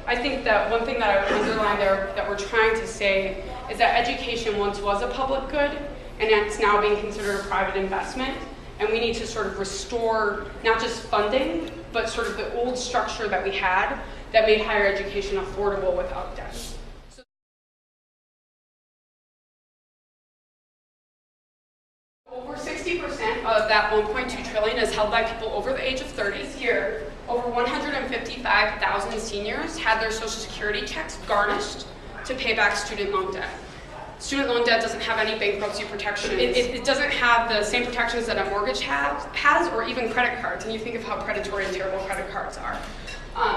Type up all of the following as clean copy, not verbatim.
I think that one thing that I would underline there that we're trying to say is that education once was a public good, and it's now being considered a private investment, and we need to sort of restore not just funding, but sort of the old structure that we had that made higher education affordable without debt. Over 60% of that 1.2 trillion is held by people over the age of 30. This year, over 155,000 seniors had their Social Security checks garnished to pay back student loan debt. Student loan debt doesn't have any bankruptcy protections. It doesn't have the same protections that a mortgage has, or even credit cards. And you think of how predatory and terrible credit cards are.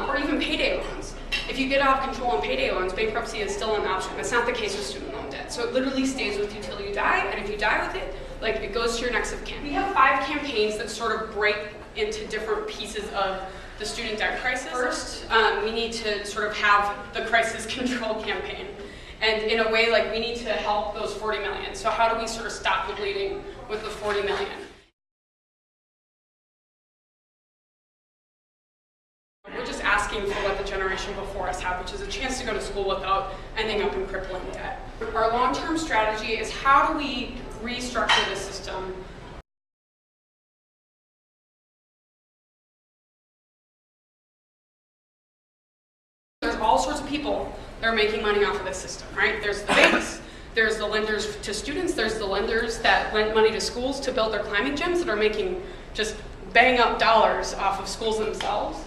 Or even payday loans. If you get out of control on payday loans, bankruptcy is still an option. That's not the case with student loan debt. So it literally stays with you till you die, and if you die with it, like, it goes to your next of kin. We have 5 campaigns that sort of break into different pieces of the student debt crisis. First, we need to sort of have the crisis control campaign. And in a way, like, we need to help those 40 million. So how do we sort of stop the bleeding with the 40 million? We're just asking for what the generation before us had, which is a chance to go to school without ending up in crippling debt. Our long-term strategy is how do we restructure the system all sorts of people that are making money off of this system, right? There's the banks, there's the lenders to students, there's the lenders that lend money to schools to build their climbing gyms that are making just bang up dollars off of schools themselves.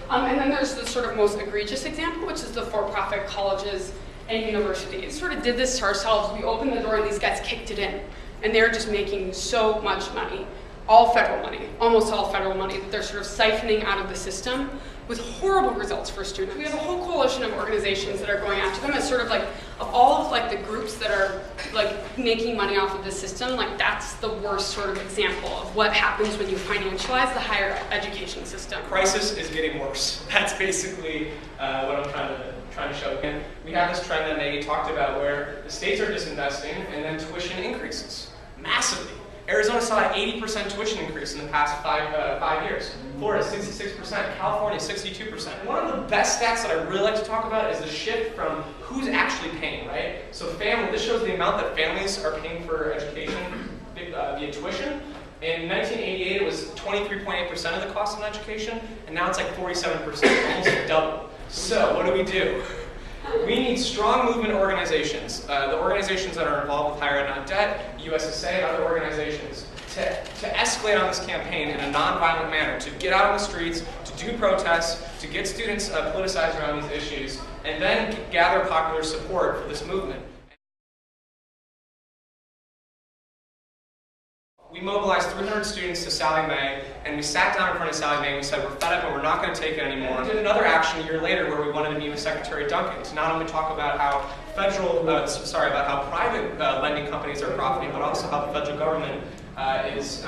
And then there's the sort of most egregious example, which is the for-profit colleges and universities. We sort of did this to ourselves. We opened the door and these guys kicked it in. And they're just making so much money, all federal money, almost all federal money, that they're sort of siphoning out of the system with horrible results for students. We have a whole coalition of organizations that are going after them. It's sort of like, of all of like the groups that are like making money off of the system, like that's the worst sort of example of what happens when you financialize the higher education system. Crisis is getting worse. That's basically what I'm trying to show. And we have this trend that Maggie talked about where the states are disinvesting and then tuition increases massively. Arizona saw an 80% tuition increase in the past five years. Florida, 66%. California, 62%. One of the best stats that I really like to talk about is the shift from who's actually paying, right? So this shows the amount that families are paying for education via tuition. In 1988, it was 23.8% of the cost of an education, and now it's like 47%, almost double. So what do? We need strong movement organizations, the organizations that are involved with higher ed not debt, USSA and other organizations, to escalate on this campaign in a non-violent manner, to get out on the streets, to do protests, to get students politicized around these issues, and then gather popular support for this movement. We mobilized 300 students to Sallie Mae, and we sat down in front of Sallie Mae and we said, we're fed up and we're not going to take it anymore. We did another action a year later where we wanted to meet with Secretary Duncan to not only talk about how private lending companies are profiting, but also how the federal government is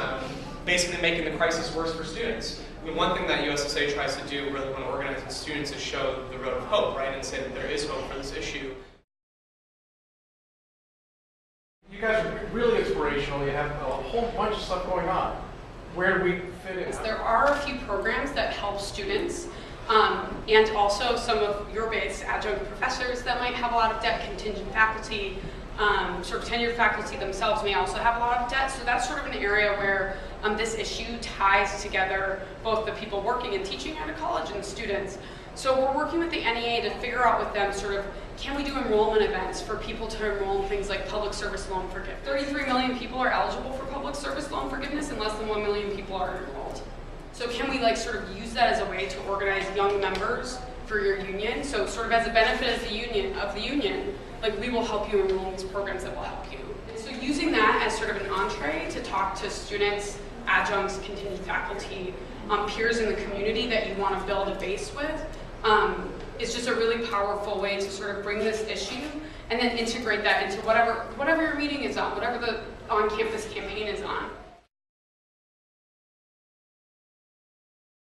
basically making the crisis worse for students. I mean, one thing that USSA tries to do really when organizing students is show the road of hope, right, and say that there is hope for this issue. You guys are really inspirational. You have a whole bunch of stuff going on. Where do we fit in? There are a few programs that help students, and also some of your base adjunct professors that might have a lot of debt, contingent faculty, sort of tenured faculty themselves may also have a lot of debt. So that's sort of an area where this issue ties together both the people working and teaching at a college and students. So we're working with the NEA to figure out with them sort of, can we do enrollment events for people to enroll in things like public service loan forgiveness? 33 million people are eligible for public service loan forgiveness and less than 1 million people are enrolled. So can we like sort of use that as a way to organize young members for your union? So sort of as a benefit of the union, like we will help you enroll in these programs that will help you. And so using that as sort of an entree to talk to students, adjuncts, contingent faculty, peers in the community that you want to build a base with, is just a really powerful way to sort of bring this issue and then integrate that into whatever your meeting is on, whatever the on-campus campaign is on.